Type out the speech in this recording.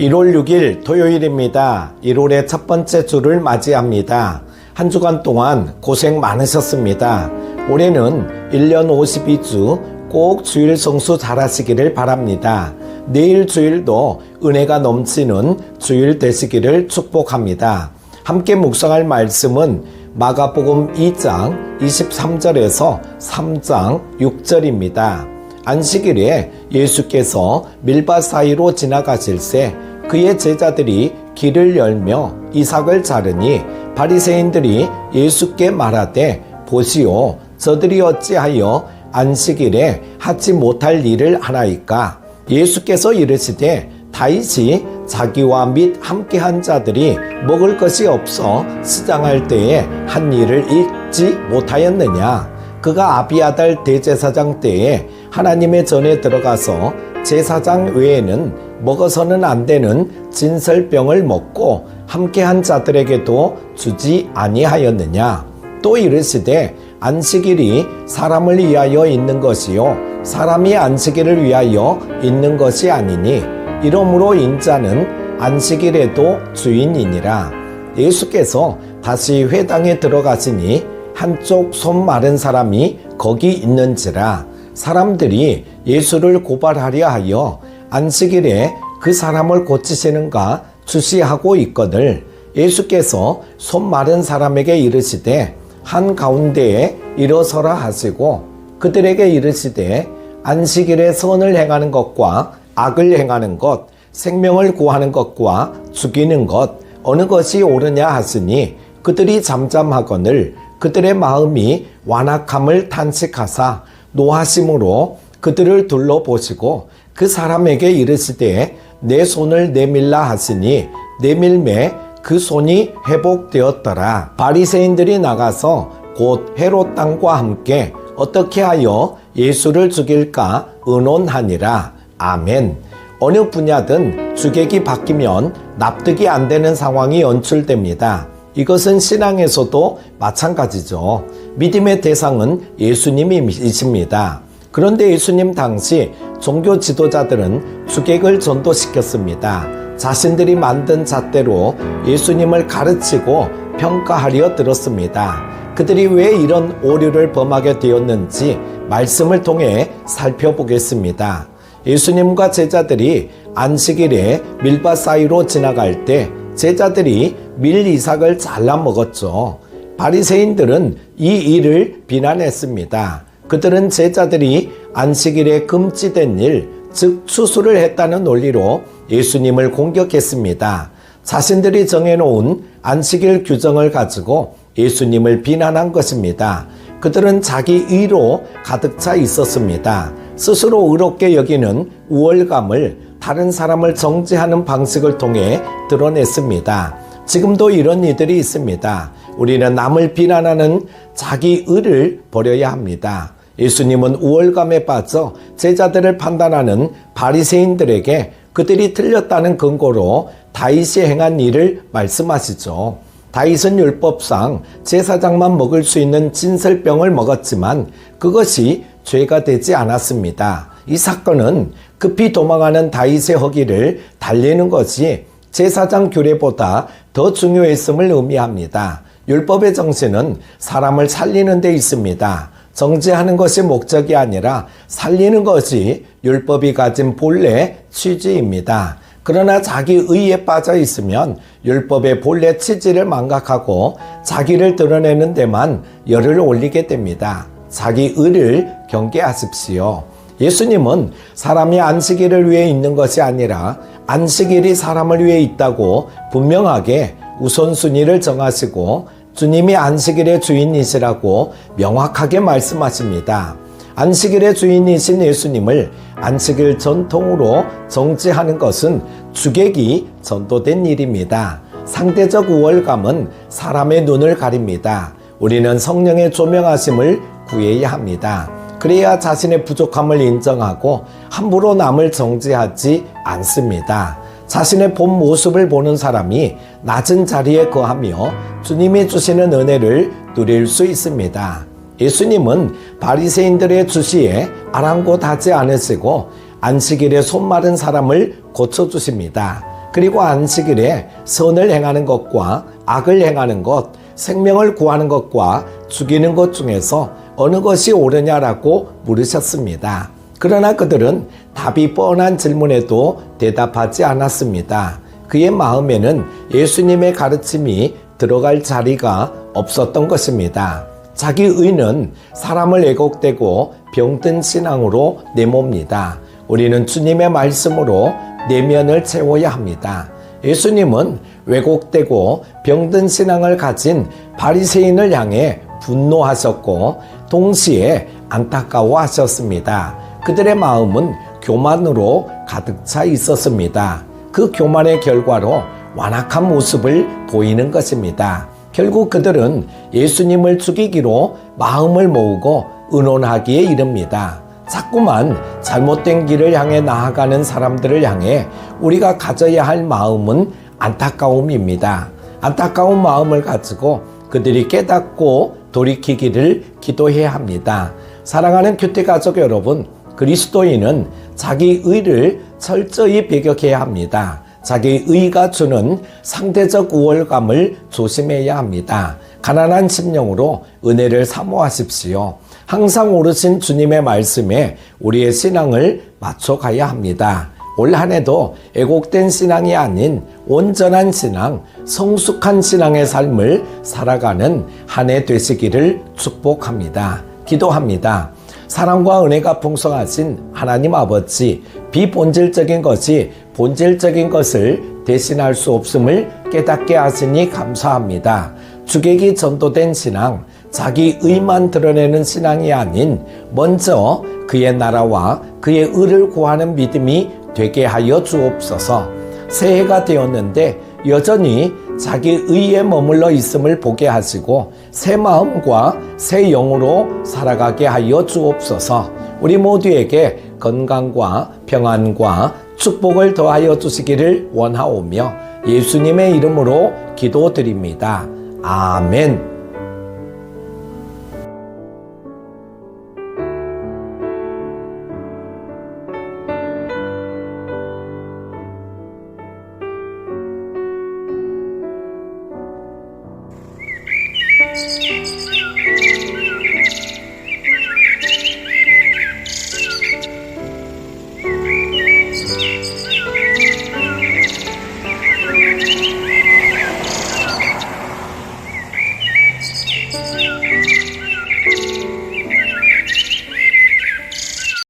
1월 6일 토요일입니다. 1월의 첫 번째 주를 맞이합니다. 한 주간 동안 고생 많으셨습니다. 올해는 1년 52주 꼭 주일 성수 잘하시기를 바랍니다. 내일 주일도 은혜가 넘치는 주일 되시기를 축복합니다. 함께 묵상할 말씀은 마가복음 2장 23절에서 3장 6절입니다. 안식일에 예수께서 밀밭 사이로 지나가실새 그의 제자들이 길을 열며 이삭을 자르니 바리새인들이 예수께 말하되 보시오, 저들이 어찌하여 안식일에 하지 못할 일을 하나이까? 예수께서 이르시되 다윗이 자기와 및 함께한 자들이 먹을 것이 없어 시장할 때에 한 일을 잊지 못하였느냐? 그가 아비아달 대제사장 때에 하나님의 전에 들어가서 제사장 외에는 먹어서는 안 되는 진설병을 먹고 함께한 자들에게도 주지 아니하였느냐? 또 이르시되 안식일이 사람을 위하여 있는 것이요 사람이 안식일을 위하여 있는 것이 아니니 이러므로 인자는 안식일에도 주인이니라. 예수께서 다시 회당에 들어가시니 한쪽 손 마른 사람이 거기 있는지라. 사람들이 예수를 고발하려 하여 안식일에 그 사람을 고치시는가 주시하고 있거늘 예수께서 손 마른 사람에게 이르시되 한가운데에 일어서라 하시고 그들에게 이르시되 안식일에 선을 행하는 것과 악을 행하는 것, 생명을 구하는 것과 죽이는 것 어느 것이 옳으냐 하시니 그들이 잠잠하거늘 그들의 마음이 완악함을 탄식하사 노하심으로 그들을 둘러보시고 그 사람에게 이르시되 내 손을 내밀라 하시니 내밀매 그 손이 회복되었더라. 바리새인들이 나가서 곧 헤롯 땅과 함께 어떻게 하여 예수를 죽일까 의논하니라. 아멘. 어느 분야든 주객이 바뀌면 납득이 안 되는 상황이 연출됩니다. 이것은 신앙에서도 마찬가지죠. 믿음의 대상은 예수님이십니다. 그런데 예수님 당시 종교 지도자들은 주객을 전도시켰습니다. 자신들이 만든 잣대로 예수님을 가르치고 평가하려 들었습니다. 그들이 왜 이런 오류를 범하게 되었는지 말씀을 통해 살펴보겠습니다. 예수님과 제자들이 안식일에 밀밭 사이로 지나갈 때 제자들이 밀 이삭을 잘라 먹었죠. 바리새인들은 이 일을 비난했습니다. 그들은 제자들이 안식일에 금지된 일, 즉 추수를 했다는 논리로 예수님을 공격했습니다. 자신들이 정해놓은 안식일 규정을 가지고 예수님을 비난한 것입니다. 그들은 자기 의로 가득 차 있었습니다. 스스로 의롭게 여기는 우월감을 다른 사람을 정죄하는 방식을 통해 드러냈습니다. 지금도 이런 이들이 있습니다. 우리는 남을 비난하는 자기 의를 버려야 합니다. 예수님은 우월감에 빠져 제자들을 판단하는 바리새인들에게 그들이 틀렸다는 근거로 다윗이 행한 일을 말씀하시죠. 다윗은 율법상 제사장만 먹을 수 있는 진설병을 먹었지만 그것이 죄가 되지 않았습니다. 이 사건은 급히 도망하는 다윗의 허기를 달래는 것이 제사장 규례보다 더 중요했음을 의미합니다. 율법의 정신은 사람을 살리는 데 있습니다. 정죄하는 것이 목적이 아니라 살리는 것이 율법이 가진 본래 취지입니다. 그러나 자기 의에 빠져 있으면 율법의 본래 취지를 망각하고 자기를 드러내는 데만 열을 올리게 됩니다. 자기 의를 경계하십시오. 예수님은 사람이 안식일을 위해 있는 것이 아니라 안식일이 사람을 위해 있다고 분명하게 우선순위를 정하시고 주님이 안식일의 주인이시라고 명확하게 말씀하십니다. 안식일의 주인이신 예수님을 안식일 전통으로 정죄하는 것은 주객이 전도된 일입니다. 상대적 우월감은 사람의 눈을 가립니다. 우리는 성령의 조명하심을 구해야 합니다. 그래야 자신의 부족함을 인정하고 함부로 남을 정죄하지 않습니다. 자신의 본 모습을 보는 사람이 낮은 자리에 거하며 주님이 주시는 은혜를 누릴 수 있습니다. 예수님은 바리새인들의 주시에 아랑곳하지 않으시고 안식일에 손 마른 사람을 고쳐주십니다. 그리고 안식일에 선을 행하는 것과 악을 행하는 것, 생명을 구하는 것과 죽이는 것 중에서 어느 것이 옳으냐라고 물으셨습니다. 그러나 그들은 답이 뻔한 질문에도 대답하지 않았습니다. 그의 마음에는 예수님의 가르침이 들어갈 자리가 없었던 것입니다. 자기 의는 사람을 왜곡되고 병든 신앙으로 내몹니다. 우리는 주님의 말씀으로 내면을 채워야 합니다. 예수님은 왜곡되고 병든 신앙을 가진 바리새인을 향해 분노하셨고 동시에 안타까워하셨습니다. 그들의 마음은 교만으로 가득 차 있었습니다. 그 교만의 결과로 완악한 모습을 보이는 것입니다. 결국 그들은 예수님을 죽이기로 마음을 모으고 의논하기에 이릅니다. 자꾸만 잘못된 길을 향해 나아가는 사람들을 향해 우리가 가져야 할 마음은 안타까움입니다. 안타까운 마음을 가지고 그들이 깨닫고 돌이키기를 기도해야 합니다. 사랑하는 교태가족 여러분, 그리스도인은 자기 의를 철저히 배격해야 합니다. 자기 의가 주는 상대적 우월감을 조심해야 합니다. 가난한 심령으로 은혜를 사모하십시오. 항상 오르신 주님의 말씀에 우리의 신앙을 맞춰가야 합니다. 올 한 해도 애곡된 신앙이 아닌 온전한 신앙, 성숙한 신앙의 삶을 살아가는 한 해 되시기를 축복합니다. 기도합니다. 사랑과 은혜가 풍성하신 하나님 아버지, 비본질적인 것이 본질적인 것을 대신할 수 없음을 깨닫게 하시니 감사합니다. 주객이 전도된 신앙, 자기 의만 드러내는 신앙이 아닌 먼저 그의 나라와 그의 의를 구하는 믿음이 되게 하여 주옵소서. 새해가 되었는데 여전히 자기 의에 머물러 있음을 보게 하시고 새 마음과 새 영으로 살아가게 하여 주옵소서. 우리 모두에게 건강과 평안과 축복을 더하여 주시기를 원하오며 예수님의 이름으로 기도드립니다. 아멘.